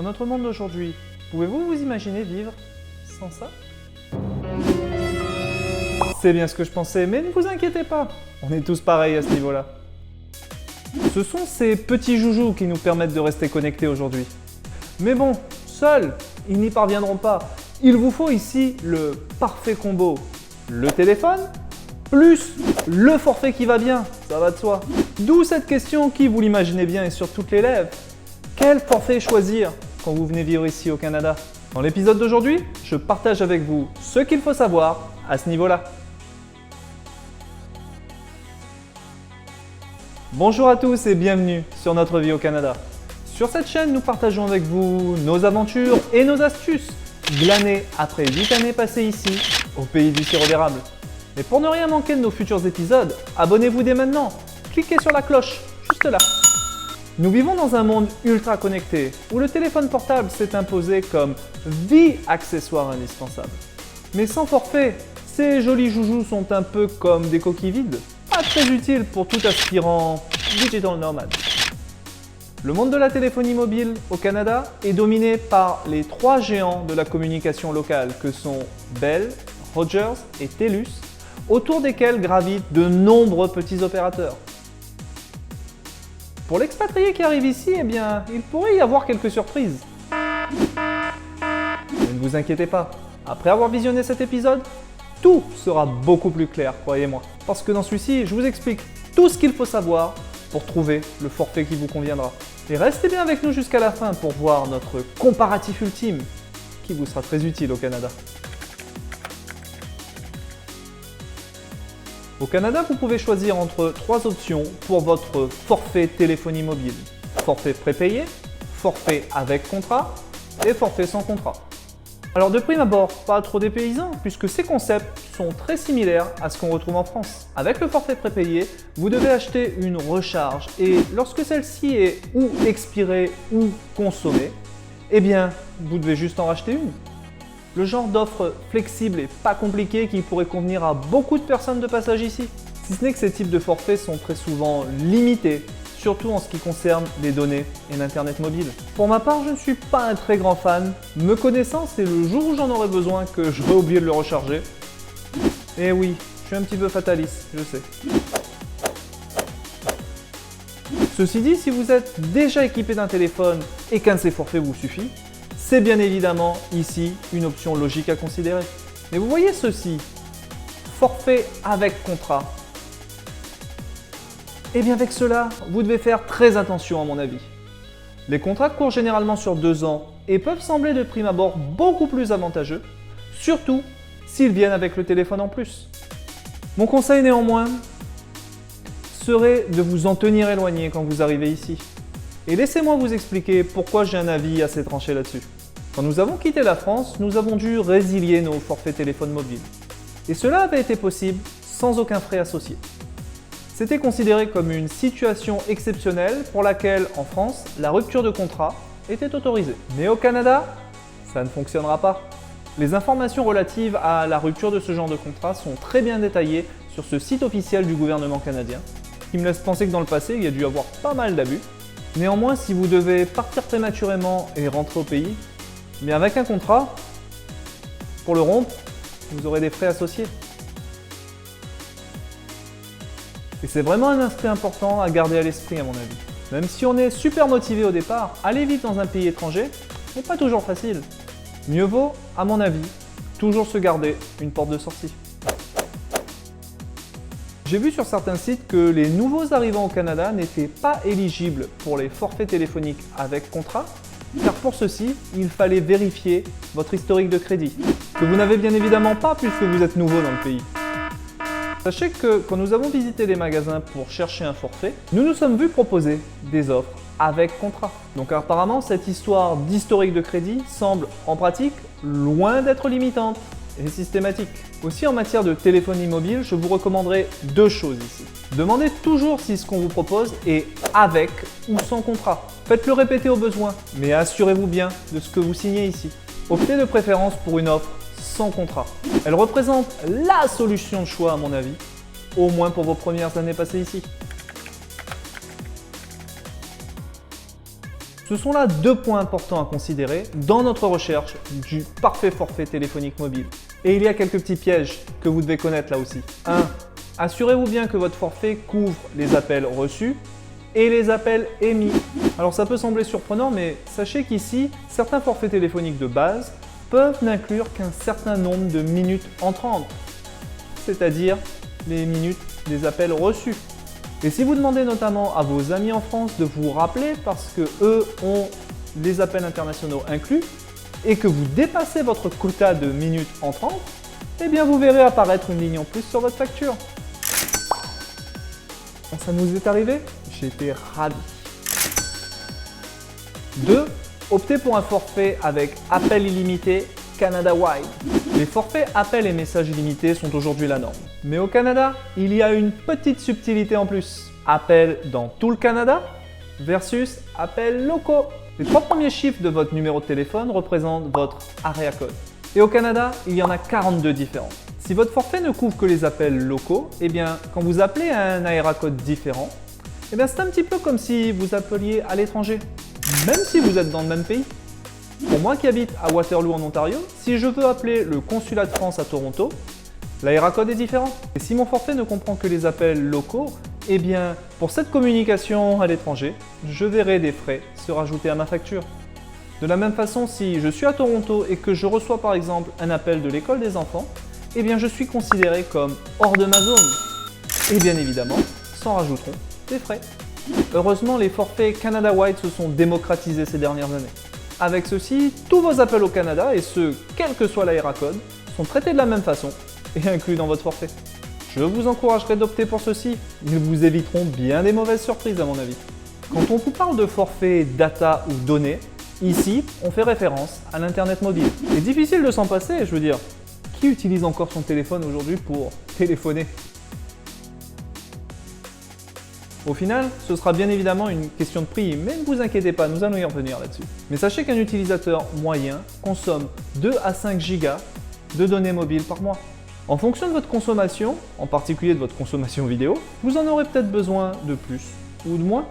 Dans notre monde d'aujourd'hui, pouvez-vous vous imaginer vivre sans ça? C'est bien ce que je pensais, mais ne vous inquiétez pas, on est tous pareils à ce niveau-là. Ce sont ces petits joujoux qui nous permettent de rester connectés aujourd'hui. Mais bon, seuls, ils n'y parviendront pas. Il vous faut ici le parfait combo. Le téléphone, plus le forfait qui va bien, ça va de soi. D'où cette question qui, vous l'imaginez bien, est sur toutes les lèvres. Quel forfait choisir quand vous venez vivre ici au Canada? Dans l'épisode d'aujourd'hui, je partage avec vous ce qu'il faut savoir à ce niveau-là. Bonjour à tous et bienvenue sur Notre Vie au Canada. Sur cette chaîne, nous partageons avec vous nos aventures et nos astuces, glanées après 8 années passées ici, au pays du sirop d'érable. Et pour ne rien manquer de nos futurs épisodes, abonnez-vous dès maintenant, cliquez sur la cloche, juste là. Nous vivons dans un monde ultra connecté, où le téléphone portable s'est imposé comme the accessoire indispensable. Mais sans forfait, ces jolis joujoux sont un peu comme des coquilles vides, pas très utiles pour tout aspirant digital nomade. Le monde de la téléphonie mobile au Canada est dominé par les 3 géants de la communication locale que sont Bell, Rogers et TELUS, autour desquels gravitent de nombreux petits opérateurs. Pour l'expatrié qui arrive ici, eh bien, il pourrait y avoir quelques surprises. Mais ne vous inquiétez pas, après avoir visionné cet épisode, tout sera beaucoup plus clair, croyez-moi. Parce que dans celui-ci, je vous explique tout ce qu'il faut savoir pour trouver le forfait qui vous conviendra. Et restez bien avec nous jusqu'à la fin pour voir notre comparatif ultime, qui vous sera très utile au Canada. Au Canada, vous pouvez choisir entre 3 options pour votre forfait téléphonie mobile. Forfait prépayé, forfait avec contrat et forfait sans contrat. Alors de prime abord, pas trop dépaysant puisque ces concepts sont très similaires à ce qu'on retrouve en France. Avec le forfait prépayé, vous devez acheter une recharge et lorsque celle-ci est ou expirée ou consommée, eh bien, vous devez juste en racheter une. Le genre d'offre flexible et pas compliqué qui pourrait convenir à beaucoup de personnes de passage ici. Si ce n'est que ces types de forfaits sont très souvent limités, surtout en ce qui concerne les données et l'internet mobile. Pour ma part, je ne suis pas un très grand fan. Me connaissant, c'est le jour où j'en aurai besoin que je vais oublier de le recharger. Et oui, je suis un petit peu fataliste, je sais. Ceci dit, si vous êtes déjà équipé d'un téléphone et qu'un de ces forfaits vous suffit, c'est bien évidemment ici une option logique à considérer. Mais vous voyez ceci, forfait avec contrat. Et bien avec cela, vous devez faire très attention à mon avis. Les contrats courent généralement sur 2 ans et peuvent sembler de prime abord beaucoup plus avantageux, surtout s'ils viennent avec le téléphone en plus. Mon conseil néanmoins serait de vous en tenir éloigné quand vous arrivez ici. Et laissez-moi vous expliquer pourquoi j'ai un avis assez tranché là-dessus. Quand nous avons quitté la France, nous avons dû résilier nos forfaits téléphone mobile. Et cela avait été possible sans aucun frais associé. C'était considéré comme une situation exceptionnelle pour laquelle, en France, la rupture de contrat était autorisée. Mais au Canada, ça ne fonctionnera pas. Les informations relatives à la rupture de ce genre de contrat sont très bien détaillées sur ce site officiel du gouvernement canadien, qui me laisse penser que dans le passé, il y a dû y avoir pas mal d'abus. Néanmoins, si vous devez partir prématurément et rentrer au pays, mais avec un contrat, pour le rompre, vous aurez des frais associés. Et c'est vraiment un aspect important à garder à l'esprit à mon avis. Même si on est super motivé au départ, aller vivre dans un pays étranger n'est pas toujours facile. Mieux vaut, à mon avis, toujours se garder une porte de sortie. J'ai vu sur certains sites que les nouveaux arrivants au Canada n'étaient pas éligibles pour les forfaits téléphoniques avec contrat, car pour ceci, il fallait vérifier votre historique de crédit, que vous n'avez bien évidemment pas puisque vous êtes nouveau dans le pays. Sachez que quand nous avons visité les magasins pour chercher un forfait, nous nous sommes vus proposer des offres avec contrat. Donc apparemment, cette histoire d'historique de crédit semble en pratique loin d'être limitante et systématique. Aussi en matière de téléphonie mobile, je vous recommanderais 2 choses ici. Demandez toujours si ce qu'on vous propose est avec ou sans contrat. Faites-le répéter au besoin, mais assurez-vous bien de ce que vous signez ici. Optez de préférence pour une offre sans contrat. Elle représente la solution de choix à mon avis, au moins pour vos premières années passées ici. Ce sont là deux points importants à considérer dans notre recherche du parfait forfait téléphonique mobile. Et il y a quelques petits pièges que vous devez connaître là aussi. 1. Assurez-vous bien que votre forfait couvre les appels reçus et les appels émis. Alors ça peut sembler surprenant, mais sachez qu'ici, certains forfaits téléphoniques de base peuvent n'inclure qu'un certain nombre de minutes entrantes, c'est-à-dire les minutes des appels reçus. Et si vous demandez notamment à vos amis en France de vous rappeler parce que eux ont les appels internationaux inclus et que vous dépassez votre quota de minutes entrantes, eh bien vous verrez apparaître une ligne en plus sur votre facture. Ça nous est arrivé? J'étais ravi. 2. Optez pour un forfait avec appel illimité Canada Wide. Les forfaits appels et messages illimités sont aujourd'hui la norme. Mais au Canada, il y a une petite subtilité en plus. Appel dans tout le Canada versus appels locaux. Les 3 premiers chiffres de votre numéro de téléphone représentent votre area code. Et au Canada, il y en a 42 différents. Si votre forfait ne couvre que les appels locaux, eh bien, quand vous appelez à un area code différent, eh bien, c'est un petit peu comme si vous appeliez à l'étranger, même si vous êtes dans le même pays. Pour moi qui habite à Waterloo en Ontario, si je veux appeler le consulat de France à Toronto, l'area code est différent. Et si mon forfait ne comprend que les appels locaux, eh bien, pour cette communication à l'étranger, je verrai des frais se rajouter à ma facture. De la même façon, si je suis à Toronto et que je reçois par exemple un appel de l'école des enfants, eh bien je suis considéré comme hors de ma zone. Et bien évidemment, s'en rajouteront des frais. Heureusement, les forfaits Canada Wide se sont démocratisés ces dernières années. Avec ceci, tous vos appels au Canada, et ce, quel que soit l'area code, sont traités de la même façon et inclus dans votre forfait. Je vous encouragerai d'opter pour ceci, ils vous éviteront bien des mauvaises surprises à mon avis. Quand on vous parle de forfait data ou données, ici, on fait référence à l'Internet mobile. C'est difficile de s'en passer, je veux dire, qui utilise encore son téléphone aujourd'hui pour téléphoner? Au final, ce sera bien évidemment une question de prix, mais ne vous inquiétez pas, nous allons y revenir là-dessus. Mais sachez qu'un utilisateur moyen consomme 2 à 5 gigas de données mobiles par mois. En fonction de votre consommation, en particulier de votre consommation vidéo, vous en aurez peut-être besoin de plus ou de moins,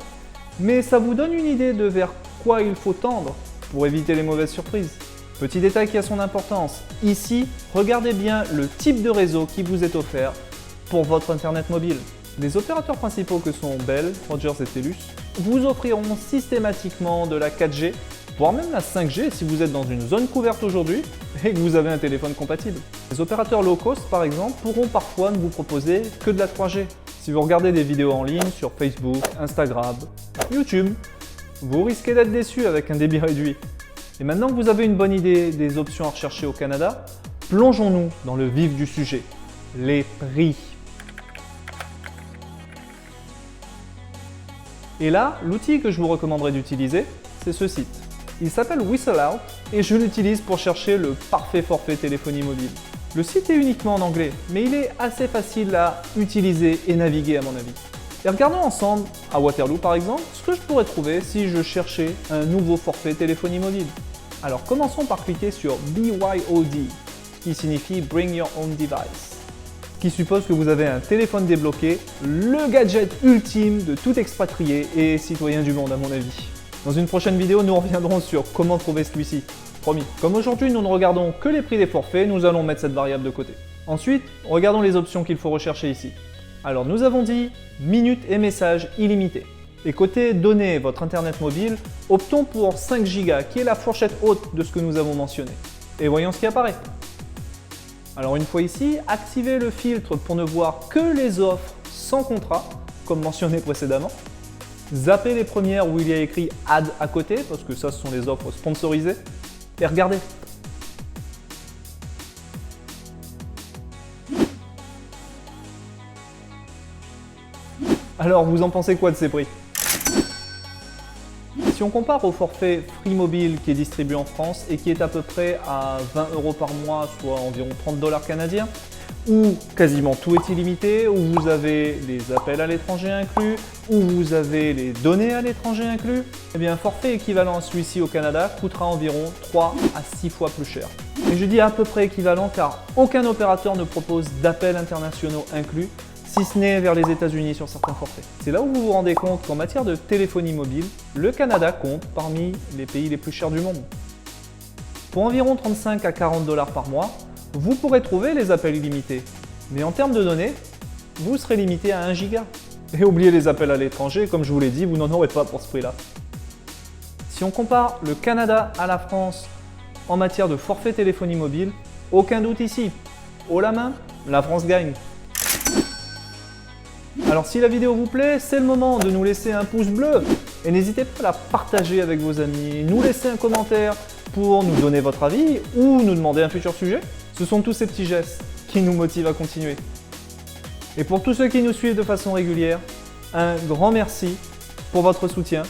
mais ça vous donne une idée de vers quoi il faut tendre pour éviter les mauvaises surprises. Petit détail qui a son importance, ici, regardez bien le type de réseau qui vous est offert pour votre Internet mobile. Les opérateurs principaux que sont Bell, Rogers et Telus vous offriront systématiquement de la 4G, voire même la 5G si vous êtes dans une zone couverte aujourd'hui et que vous avez un téléphone compatible. Les opérateurs low cost par exemple pourront parfois ne vous proposer que de la 3G. Si vous regardez des vidéos en ligne sur Facebook, Instagram, YouTube, vous risquez d'être déçu avec un débit réduit. Et maintenant que vous avez une bonne idée des options à rechercher au Canada, plongeons-nous dans le vif du sujet, les prix. Et là, l'outil que je vous recommanderais d'utiliser, c'est ce site. Il s'appelle WhistleOut et je l'utilise pour chercher le parfait forfait téléphonie mobile. Le site est uniquement en anglais, mais il est assez facile à utiliser et naviguer à mon avis. Et regardons ensemble, à Waterloo par exemple, ce que je pourrais trouver si je cherchais un nouveau forfait téléphonie mobile. Alors commençons par cliquer sur BYOD, qui signifie Bring Your Own Device, qui suppose que vous avez un téléphone débloqué, le gadget ultime de tout expatrié et citoyen du monde à mon avis. Dans une prochaine vidéo, nous reviendrons sur comment trouver celui-ci. Promis. Comme aujourd'hui, nous ne regardons que les prix des forfaits, nous allons mettre cette variable de côté. Ensuite, regardons les options qu'il faut rechercher ici. Alors nous avons dit minutes et messages illimités. Et côté données, votre Internet mobile, optons pour 5 Go, qui est la fourchette haute de ce que nous avons mentionné. Et voyons ce qui apparaît. Alors une fois ici, activez le filtre pour ne voir que les offres sans contrat, comme mentionné précédemment. Zappez les premières où il y a écrit Ad à côté, parce que ça ce sont les offres sponsorisées. Et regardez. Alors vous en pensez quoi de ces prix? Si on compare au forfait Free Mobile qui est distribué en France et qui est à peu près à 20 € par mois, soit environ 30 $ canadiens, où quasiment tout est illimité, où vous avez les appels à l'étranger inclus, où vous avez les données à l'étranger inclus, eh bien un forfait équivalent à celui-ci au Canada coûtera environ 3 à 6 fois plus cher. Et je dis à peu près équivalent car aucun opérateur ne propose d'appels internationaux inclus, si ce n'est vers les États-Unis sur certains forfaits. C'est là où vous vous rendez compte qu'en matière de téléphonie mobile, le Canada compte parmi les pays les plus chers du monde. Pour environ 35 à 40 $ par mois, vous pourrez trouver les appels illimités. Mais en termes de données, vous serez limité à 1 giga. Et oubliez les appels à l'étranger, comme je vous l'ai dit, vous n'en aurez pas pour ce prix-là. Si on compare le Canada à la France en matière de forfait téléphonie mobile, aucun doute ici. Haut la main, la France gagne. Alors si la vidéo vous plaît, c'est le moment de nous laisser un pouce bleu. Et n'hésitez pas à la partager avec vos amis, nous laisser un commentaire pour nous donner votre avis ou nous demander un futur sujet. Ce sont tous ces petits gestes qui nous motivent à continuer. Et pour tous ceux qui nous suivent de façon régulière, un grand merci pour votre soutien.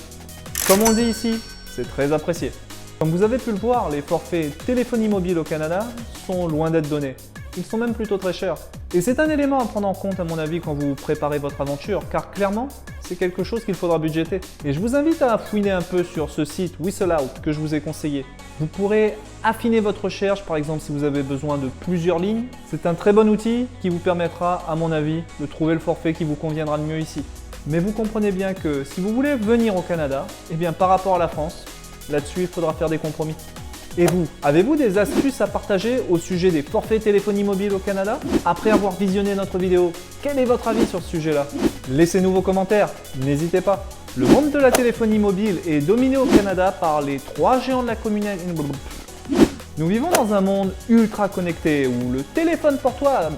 Comme on dit ici, c'est très apprécié. Comme vous avez pu le voir, les forfaits téléphonie mobile au Canada sont loin d'être donnés. Ils sont même plutôt très chers. Et c'est un élément à prendre en compte à mon avis quand vous préparez votre aventure, car clairement, c'est quelque chose qu'il faudra budgéter. Et je vous invite à fouiner un peu sur ce site Whistleout que je vous ai conseillé. Vous pourrez affiner votre recherche, par exemple si vous avez besoin de plusieurs lignes. C'est un très bon outil qui vous permettra, à mon avis, de trouver le forfait qui vous conviendra le mieux ici. Mais vous comprenez bien que si vous voulez venir au Canada, eh bien par rapport à la France, là-dessus il faudra faire des compromis. Et vous, avez-vous des astuces à partager au sujet des forfaits téléphonie mobile au Canada? Après avoir visionné notre vidéo, quel est votre avis sur ce sujet-là? Laissez-nous vos commentaires, n'hésitez pas. Le monde de la téléphonie mobile est dominé au Canada par les 3 géants de la communauté. Nous vivons dans un monde ultra connecté où le téléphone portable...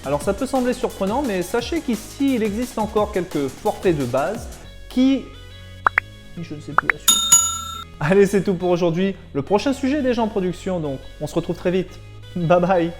Alors ça peut sembler surprenant, mais sachez qu'ici il existe encore quelques forfaits de base qui... Je ne sais plus la suite. Allez, c'est tout pour aujourd'hui. Le prochain sujet est déjà en production, donc on se retrouve très vite. Bye bye.